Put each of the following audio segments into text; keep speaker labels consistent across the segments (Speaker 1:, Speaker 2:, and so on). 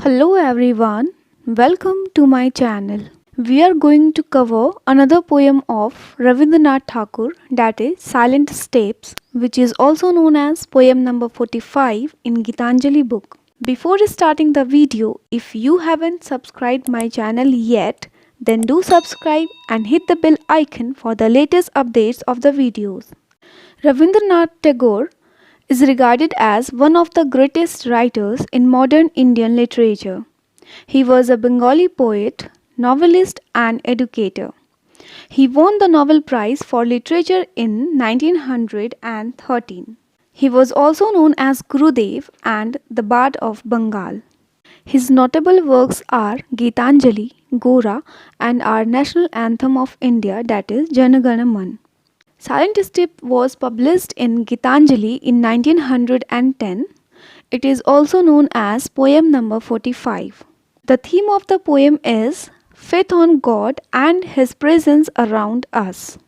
Speaker 1: Hello everyone, welcome to my channel. We are going to cover another poem of Rabindranath Tagore, that is Silent Steps, which is also known as poem number 45 in Gitanjali book. Before starting the video, if you haven't subscribed my channel yet, then do subscribe and hit the bell icon for the latest updates of the videos. Rabindranath Tagore is regarded as one of the greatest writers in modern Indian literature. He was a Bengali poet, novelist, and educator. He won the Nobel Prize for Literature in 1913. He was also known as Gurudev and the Bard of Bengal. His notable works are Gitanjali, Gora, and our national anthem of India, that is Jana Gana Man. Silent Step was published in Gitanjali in 1910. It is also known as poem number 45. The theme of the poem is faith on God and His presence around us.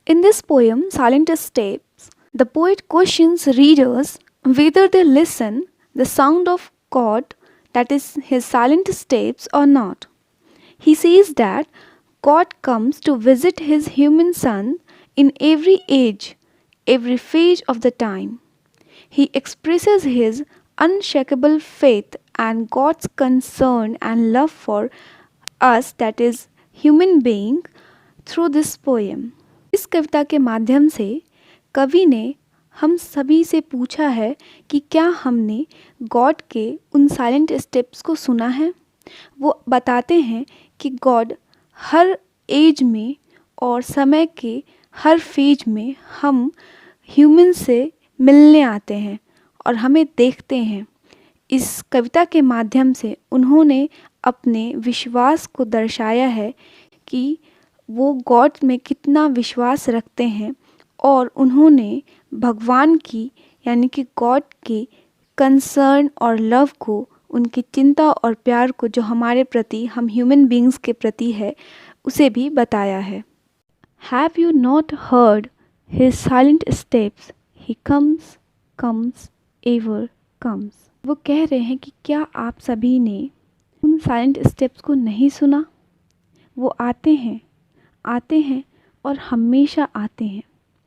Speaker 1: In this poem, Silent Steps, the poet questions readers whether they listen the sound of God, that is His silent steps, or not. He says that God comes to visit His human Son in every age, every phase of the time. He expresses his unshakable faith and God's concern and love for us, that is human being, through this poem. इस कविता के माध्यम से कवि ने हम सभी से पूछा है कि क्या हमने गॉड के उन साइलेंट स्टेप्स को सुना है। वो बताते हैं कि गॉड हर एज में और समय के हर फेज में हम ह्यूमन से मिलने आते हैं और हमें देखते हैं। इस कविता के माध्यम से उन्होंने अपने विश्वास को दर्शाया है कि वो गॉड में कितना विश्वास रखते हैं और उन्होंने भगवान की यानी कि गॉड के कंसर्न और लव को, उनकी चिंता और प्यार को जो हमारे प्रति, हम ह्यूमन बीइंग्स के प्रति है, उसे भी बताया है। Have you not heard his silent steps? He comes, comes, ever comes. वो कह रहे हैं कि क्या आप सभी ने उन साइलेंट स्टेप्स को नहीं सुना? वो आते हैं और हमेशा आते हैं।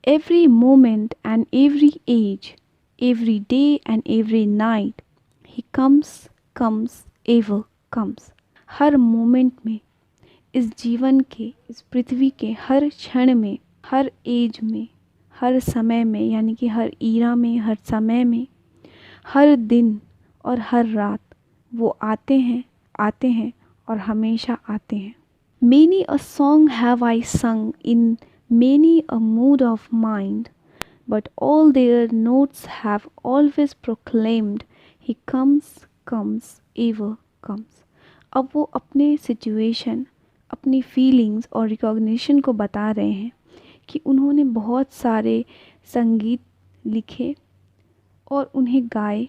Speaker 1: Every moment and every age, every day and every night, he comes, comes, ever comes. Her moment में, इस जीवन के, इस पृथ्वी के हर क्षण में, हर एज में, हर समय में, यानी कि हर ईरा में, हर समय में, हर दिन और हर रात वो आते हैं और हमेशा आते हैं। Many a song have I sung in many a mood of mind, but all their notes have always proclaimed, He comes, comes, ever comes. अब वो अपने सिचुएशन, अपनी फीलिंग्स और रिकॉग्निशन को बता रहे हैं कि उन्होंने बहुत सारे संगीत लिखे और उन्हें गाए,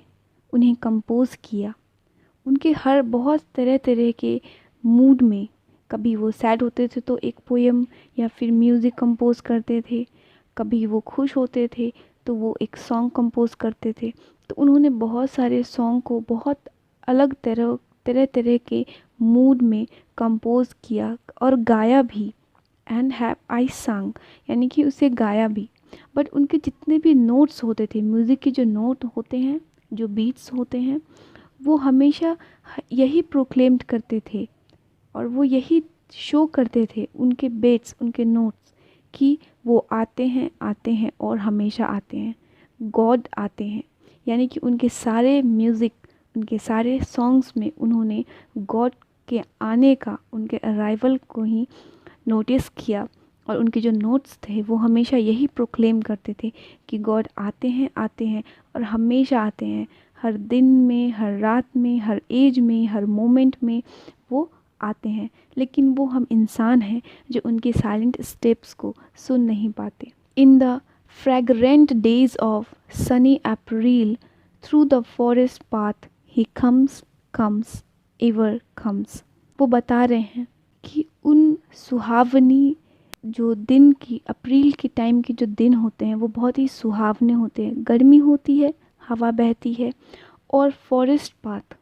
Speaker 1: उन्हें कंपोज़ किया। उनके हर बहुत तरह तरह के मूड में, कभी वो सैड होते थे तो एक पोएम या फिर म्यूज़िक कंपोज़ करते थे, कभी वो खुश होते थे तो वो एक सॉन्ग कंपोज़ करते थे। तो उन्होंने बहुत सारे सॉन्ग को बहुत अलग तरह तरह के मूड में कंपोज़ किया और गाया भी। एंड हैव आई संग, यानी कि उसे गाया भी। बट उनके जितने भी नोट्स होते थे, म्यूज़िक के जो नोट होते हैं, जो बीट्स होते हैं, वो हमेशा यही प्रोक्लेम्ड करते थे और वो यही शो करते थे, उनके बेट्स, उनके नोट्स, कि वो आते हैं और हमेशा आते हैं। गॉड आते हैं, यानी कि उनके सारे म्यूज़िक, उनके सारे सॉन्ग्स में उन्होंने गॉड के आने का, उनके अराइवल को ही नोटिस किया और उनके जो नोट्स थे वो हमेशा यही प्रोक्लेम करते थे कि गॉड आते हैं और हमेशा आते हैं। हर दिन में, हर रात में, हर एज में, हर मोमेंट में वो आते हैं। लेकिन वो हम इंसान हैं जो उनके साइलेंट स्टेप्स को सुन नहीं पाते। In the fragrant days of Sunny April through the forest path he comes, comes, ever comes. वो बता रहे हैं कि उन सुहावनी जो दिन की, अप्रैल के टाइम के जो दिन होते हैं वो बहुत ही सुहावने होते हैं। गर्मी होती है, हवा बहती है और फॉरेस्ट पाथ,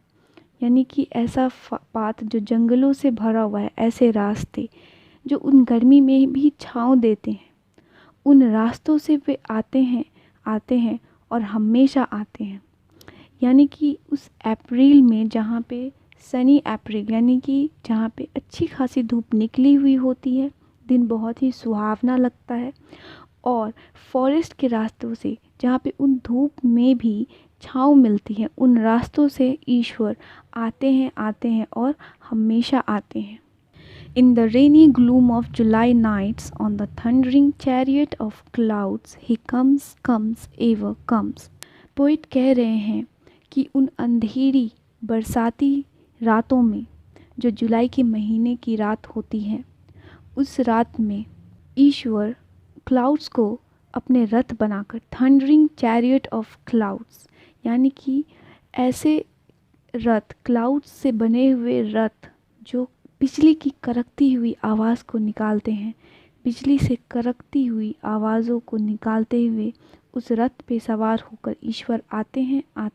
Speaker 1: यानी कि ऐसा पाथ जो जंगलों से भरा हुआ है, ऐसे रास्ते जो उन गर्मी में भी छाँव देते हैं, उन रास्तों से वे आते हैं और हमेशा आते हैं। यानी कि उस अप्रैल में जहाँ पे सनी अप्रैल, यानी कि जहाँ पे अच्छी खासी धूप निकली हुई होती है, दिन बहुत ही सुहावना लगता है, और फॉरेस्ट के रास्तों से जहाँ पे उन धूप में भी छाँव मिलती है, उन रास्तों से ईश्वर आते हैं और हमेशा आते हैं। In the rainy gloom of July nights, on the thundering chariot of clouds, he comes, ever comes. Poet कह रहे हैं कि उन अंधेरी बरसाती रातों में, जो जुलाई के महीने की रात होती है, उस रात में ईश्वर क्लाउड्स को अपने रथ बनाकर, थंडरिंग चैरियट ऑफ क्लाउड्स, यानी कि ऐसे रथ, क्लाउड्स से बने हुए रथ जो बिजली की कड़कती हुई आवाज़ को निकालते हैं, बिजली से कड़कती हुई आवाज़ों को निकालते हुए उस रथ पे सवार होकर ईश्वर आते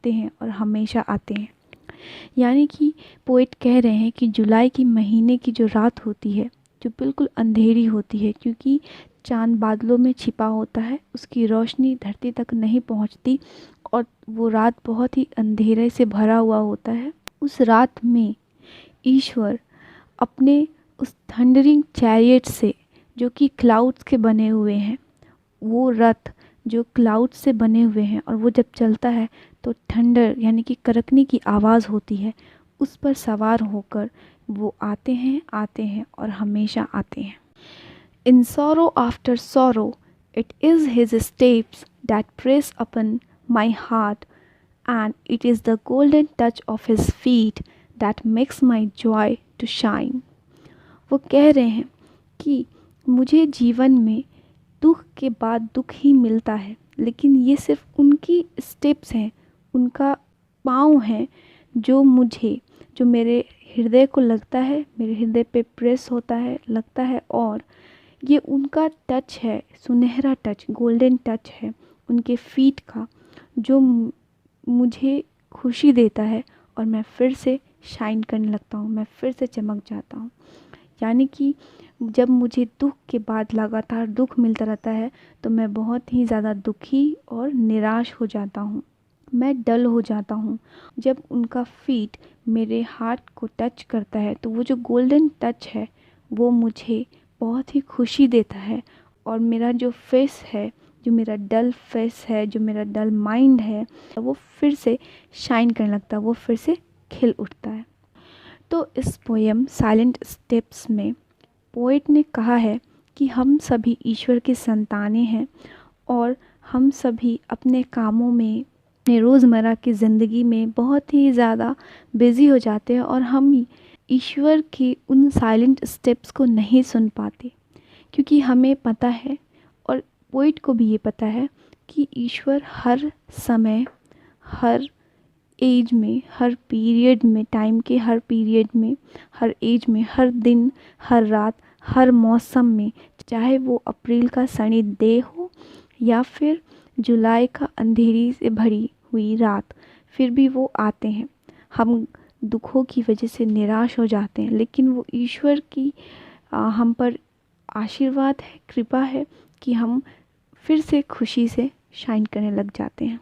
Speaker 1: हैं और हमेशा आते हैं। यानी कि पोइट कह रहे हैं कि जुलाई की महीने की जो रात होती है, जो बिल्कुल अंधेरी होती है, क्योंकि चाँद बादलों में छिपा होता है, उसकी रोशनी धरती तक नहीं पहुंचती और वो रात बहुत ही अंधेरे से भरा हुआ होता है। उस रात में ईश्वर अपने उस थंडरिंग चैरियट से, जो कि क्लाउड्स के बने हुए हैं, वो रथ जो क्लाउड्स से बने हुए हैं, और वो जब चलता है तो थंडर यानी कि कड़कने की आवाज़ होती है, उस पर सवार होकर वो आते हैं और हमेशा आते हैं। In sorrow after sorrow, it is his steps that press upon my heart, and it is the golden touch of his feet that makes my joy to shine. वो कह रहे हैं कि मुझे जीवन में दुख के बाद दुख ही मिलता है, लेकिन ये सिर्फ उनकी स्टेप्स हैं, उनका पाँव हैं, जो मेरे हृदय को लगता है, मेरे हृदय पे प्रेस होता है, लगता है, और ये उनका टच है, सुनहरा टच, गोल्डन टच है उनके फीट का, जो मुझे खुशी देता है और मैं फिर से शाइन करने लगता हूँ, मैं फिर से चमक जाता हूँ। यानी कि जब मुझे दुख के बाद लगातार दुख मिलता रहता है तो मैं बहुत ही ज़्यादा दुखी और निराश हो जाता हूँ, मैं डल हो जाता हूँ। जब उनका फीट मेरे हार्ट को टच करता है तो वो जो गोल्डन टच है वो मुझे बहुत ही खुशी देता है, और मेरा जो फेस है, जो मेरा डल फेस है, जो मेरा डल माइंड है, वो फिर से शाइन करने लगता है, वो फिर से खिल उठता है। तो इस पोएम साइलेंट स्टेप्स में पोएट ने कहा है कि हम सभी ईश्वर की संतानें हैं, और हम सभी अपने कामों में, अपने रोज़मर्रा की ज़िंदगी में बहुत ही ज़्यादा बिज़ी हो जाते हैं, और हम ईश्वर की उन साइलेंट स्टेप्स को नहीं सुन पाते, क्योंकि हमें पता है, और पोइट को भी ये पता है, कि ईश्वर हर समय, हर एज में, हर पीरियड में, टाइम के हर पीरियड में, हर एज में, हर दिन, हर रात, हर मौसम में, चाहे वो अप्रैल का सनी डे हो या फिर जुलाई का अंधेरी से भरी हुई रात, फिर भी वो आते हैं। हम दुखों की वजह से निराश हो जाते हैं, लेकिन वो ईश्वर की हम पर आशीर्वाद है, कृपा है, कि हम फिर से खुशी से शाइन करने लग जाते हैं।